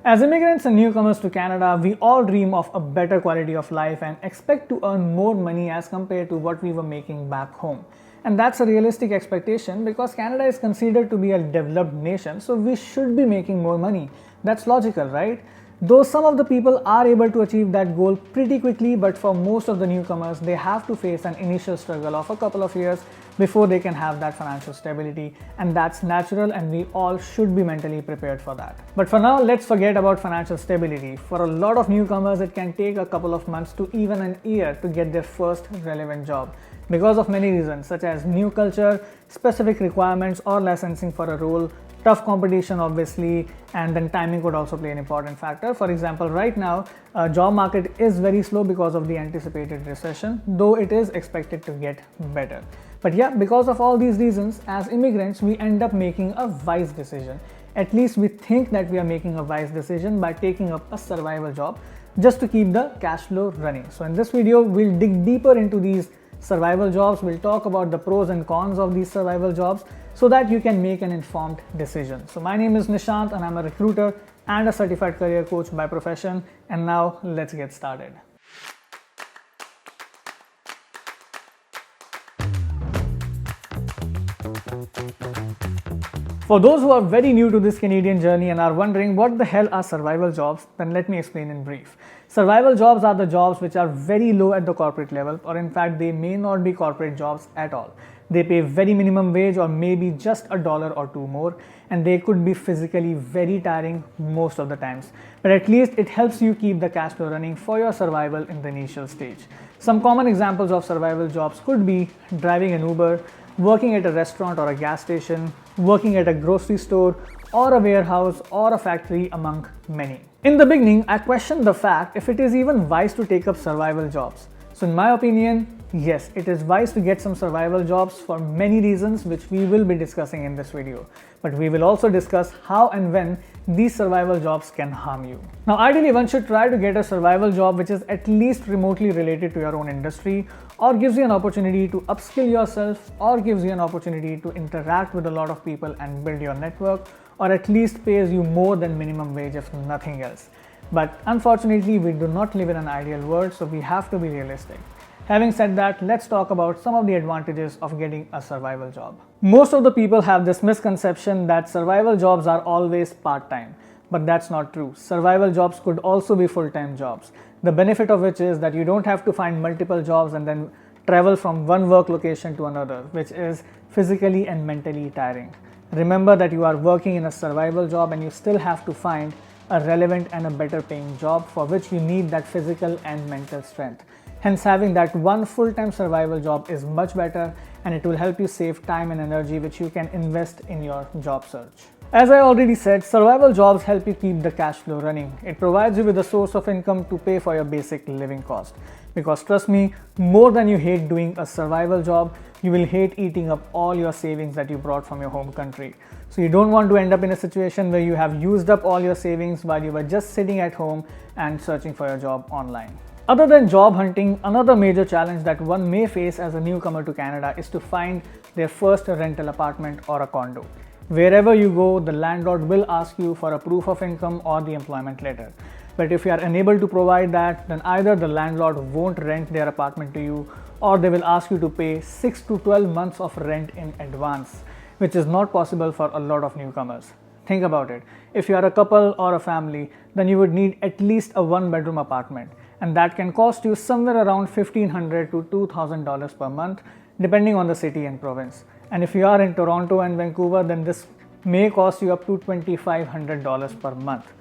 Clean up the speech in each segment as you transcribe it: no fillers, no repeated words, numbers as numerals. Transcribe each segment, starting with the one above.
As immigrants and newcomers to Canada, we all dream of a better quality of life and expect to earn more money as compared to what we were making back home. And that's a realistic expectation because Canada is considered to be a developed nation, so we should be making more money. That's logical, right? Though some of the people are able to achieve that goal pretty quickly, but for most of the newcomers, they have to face an initial struggle of a couple of years before they can have that financial stability, and that's natural and we all should be mentally prepared for that. But for now, let's forget about financial stability. For a lot of newcomers, it can take a couple of months to even an year to get their first relevant job because of many reasons such as new culture, specific requirements or licensing for a role, tough competition obviously, and then timing could also play an important factor. For example, right now, job market is very slow because of the anticipated recession, though it is expected to get better. But yeah, because of all these reasons, as immigrants, we end up making a wise decision. At least we think that we are making a wise decision by taking up a survival job just to keep the cash flow running. So in this video, we'll dig deeper into these survival jobs. We'll talk about the pros and cons of these survival jobs so that you can make an informed decision. So my name is Nishant and I'm a recruiter and a certified career coach by profession. And now let's get started. For those who are very new to this Canadian journey and are wondering what the hell are survival jobs, then let me explain in brief. Survival jobs are the jobs which are very low at the corporate level, or in fact they may not be corporate jobs at all. They pay very minimum wage or maybe just $1 or $2 more, and they could be physically very tiring most of the times. But at least it helps you keep the cash flow running for your survival in the initial stage. Some common examples of survival jobs could be driving an Uber, working at a restaurant or a gas station, working at a grocery store or a warehouse or a factory, among many. In the beginning, I questioned the fact if it is even wise to take up survival jobs. So in my opinion, yes, it is wise to get some survival jobs for many reasons which we will be discussing in this video. But we will also discuss how and when these survival jobs can harm you. Now ideally one should try to get a survival job which is at least remotely related to your own industry, or gives you an opportunity to upskill yourself, or gives you an opportunity to interact with a lot of people and build your network, or at least pays you more than minimum wage if nothing else. But unfortunately we do not live in an ideal world, so we have to be realistic. Having said that, let's talk about some of the advantages of getting a survival job. Most of the people have this misconception that survival jobs are always part-time, but that's not true. Survival jobs could also be full-time jobs. The benefit of which is that you don't have to find multiple jobs and then travel from one work location to another, which is physically and mentally tiring. Remember that you are working in a survival job and you still have to find a relevant and a better paying job for which you need that physical and mental strength. Hence, having that one full-time survival job is much better and it will help you save time and energy which you can invest in your job search. As I already said, survival jobs help you keep the cash flow running. It provides you with a source of income to pay for your basic living cost. Because trust me, more than you hate doing a survival job, you will hate eating up all your savings that you brought from your home country. So you don't want to end up in a situation where you have used up all your savings while you were just sitting at home and searching for a job online. Other than job hunting, another major challenge that one may face as a newcomer to Canada is to find their first rental apartment or a condo. Wherever you go, the landlord will ask you for a proof of income or the employment letter. But if you are unable to provide that, then either the landlord won't rent their apartment to you, or they will ask you to pay 6 to 12 months of rent in advance, which is not possible for a lot of newcomers. Think about it. If you are a couple or a family, then you would need at least a one-bedroom apartment, and that can cost you somewhere around $1,500 to $2,000 per month, depending on the city and province. And if you are in Toronto and Vancouver, then this may cost you up to $2,500 per month.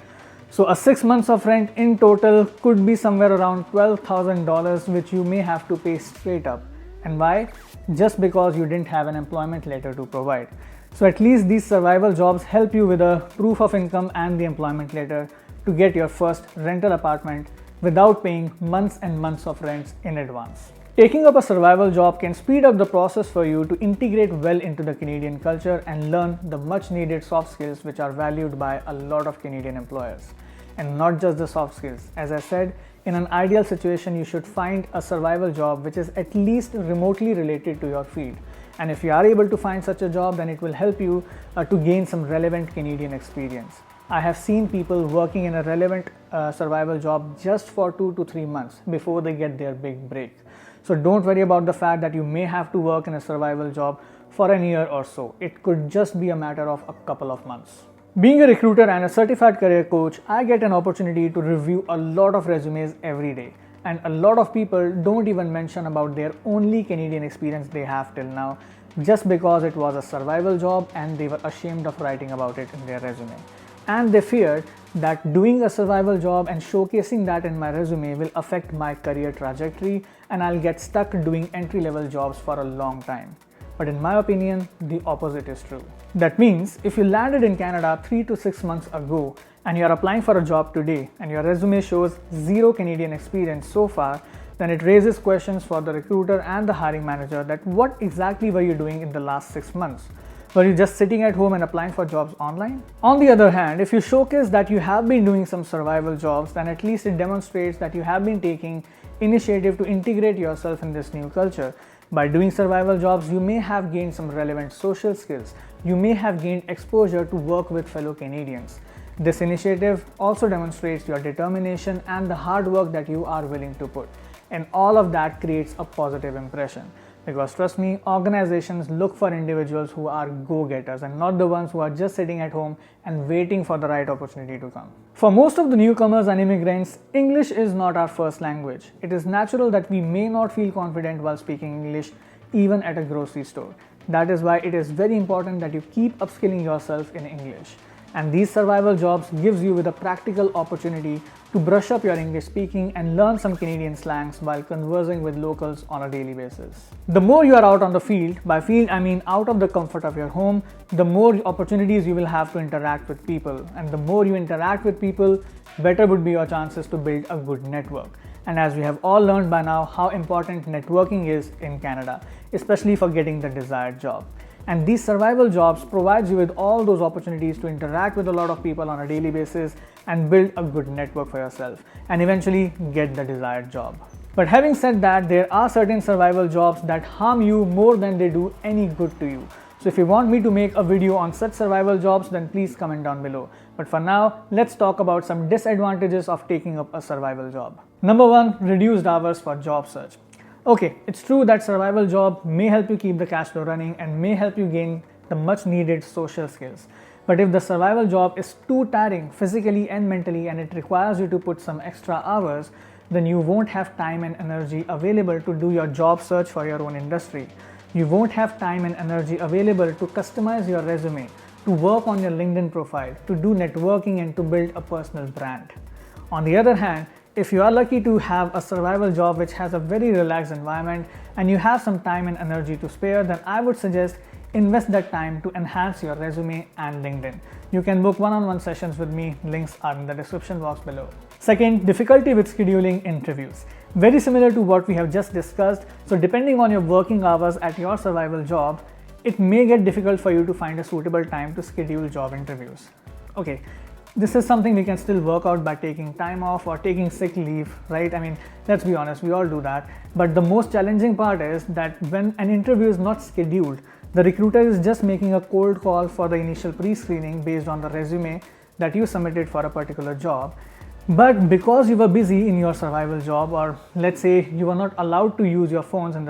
So a 6 months of rent in total could be somewhere around $12,000, which you may have to pay straight up. And why? Just because you didn't have an employment letter to provide. So at least these survival jobs help you with a proof of income and the employment letter to get your first rental apartment without paying months and months of rents in advance. Taking up a survival job can speed up the process for you to integrate well into the Canadian culture and learn the much needed soft skills which are valued by a lot of Canadian employers. And not just the soft skills. As I said, in an ideal situation, you should find a survival job which is at least remotely related to your field. And if you are able to find such a job, then it will help you to gain some relevant Canadian experience. I have seen people working in a relevant survival job just for 2 to 3 months before they get their big break. So don't worry about the fact that you may have to work in a survival job for a year or so. It could just be a matter of a couple of months. Being a recruiter and a certified career coach, I get an opportunity to review a lot of resumes every day. And a lot of people don't even mention about their only Canadian experience they have till now, just because it was a survival job and they were ashamed of writing about it in their resume. And they feared that doing a survival job and showcasing that in my resume will affect my career trajectory and I'll get stuck doing entry-level jobs for a long time. But in my opinion, the opposite is true. That means if you landed in Canada 3 to 6 months ago and you're applying for a job today and your resume shows zero Canadian experience so far, then it raises questions for the recruiter and the hiring manager that what exactly were you doing in the last 6 months? Were you just sitting at home and applying for jobs online? On the other hand, if you showcase that you have been doing some survival jobs, then at least it demonstrates that you have been taking initiative to integrate yourself in this new culture. By doing survival jobs, you may have gained some relevant social skills. You may have gained exposure to work with fellow Canadians. This initiative also demonstrates your determination and the hard work that you are willing to put. And all of that creates a positive impression. Because trust me, organizations look for individuals who are go-getters and not the ones who are just sitting at home and waiting for the right opportunity to come. For most of the newcomers and immigrants, English is not our first language. It is natural that we may not feel confident while speaking English, even at a grocery store. That is why it is very important that you keep upskilling yourself in English. And these survival jobs gives you with a practical opportunity to brush up your English speaking and learn some Canadian slangs while conversing with locals on a daily basis. The more you are out on the field, by field I mean out of the comfort of your home, the more opportunities you will have to interact with people. And the more you interact with people, better would be your chances to build a good network. And as we have all learned by now how important networking is in Canada, especially for getting the desired job. And these survival jobs provides you with all those opportunities to interact with a lot of people on a daily basis and build a good network for yourself and eventually get the desired job. But having said that, there are certain survival jobs that harm you more than they do any good to you. So if you want me to make a video on such survival jobs, then please comment down below. But for now, let's talk about some disadvantages of taking up a survival job. Number 1, reduced hours for job search. Okay, it's true that survival job may help you keep the cash flow running and may help you gain the much needed social skills. But if the survival job is too tiring physically and mentally and it requires you to put some extra hours, then you won't have time and energy available to do your job search for your own industry. You won't have time and energy available to customize your resume, to work on your LinkedIn profile, to do networking and to build a personal brand. On the other hand, if you are lucky to have a survival job which has a very relaxed environment and you have some time and energy to spare, then I would suggest invest that time to enhance your resume and LinkedIn. You can book one-on-one sessions with me, links are in the description box below. Second, difficulty with scheduling interviews. Very similar to what we have just discussed, so depending on your working hours at your survival job, it may get difficult for you to find a suitable time to schedule job interviews. Okay. This is something we can still work out by taking time off or taking sick leave, right? I mean, let's be honest, we all do that. But the most challenging part is that when an interview is not scheduled, the recruiter is just making a cold call for the initial pre-screening based on the resume that you submitted for a particular job. But because you were busy in your survival job, or let's say you were not allowed to use your phones in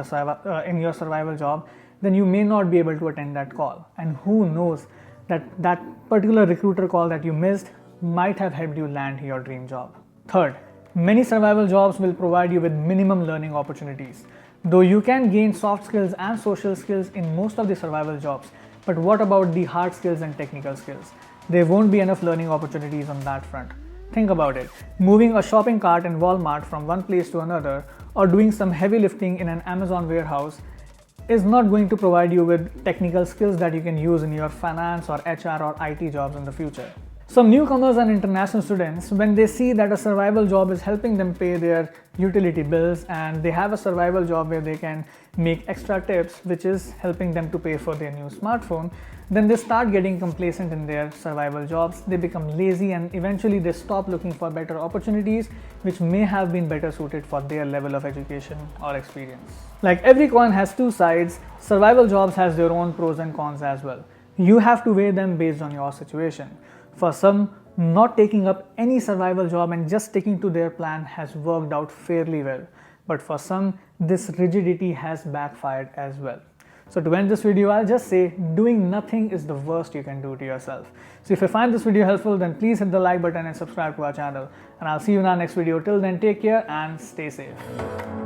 your survival job, then you may not be able to attend that call. And who knows, that particular recruiter call that you missed might have helped you land your dream job. Third, many survival jobs will provide you with minimum learning opportunities. Though you can gain soft skills and social skills in most of the survival jobs, but what about the hard skills and technical skills? There won't be enough learning opportunities on that front. Think about it. Moving a shopping cart in Walmart from one place to another or doing some heavy lifting in an Amazon warehouse is not going to provide you with technical skills that you can use in your finance or HR or IT jobs in the future. Some newcomers and international students, when they see that a survival job is helping them pay their utility bills and they have a survival job where they can make extra tips, which is helping them to pay for their new smartphone, then they start getting complacent in their survival jobs. They become lazy and eventually they stop looking for better opportunities which may have been better suited for their level of education or experience. Like every coin has two sides, survival jobs has their own pros and cons as well. You have to weigh them based on your situation. For some, not taking up any survival job and just sticking to their plan has worked out fairly well. But for some, this rigidity has backfired as well. So to end this video, I'll just say doing nothing is the worst you can do to yourself. So if you find this video helpful, then please hit the like button and subscribe to our channel. And I'll see you in our next video. Till then, take care and stay safe.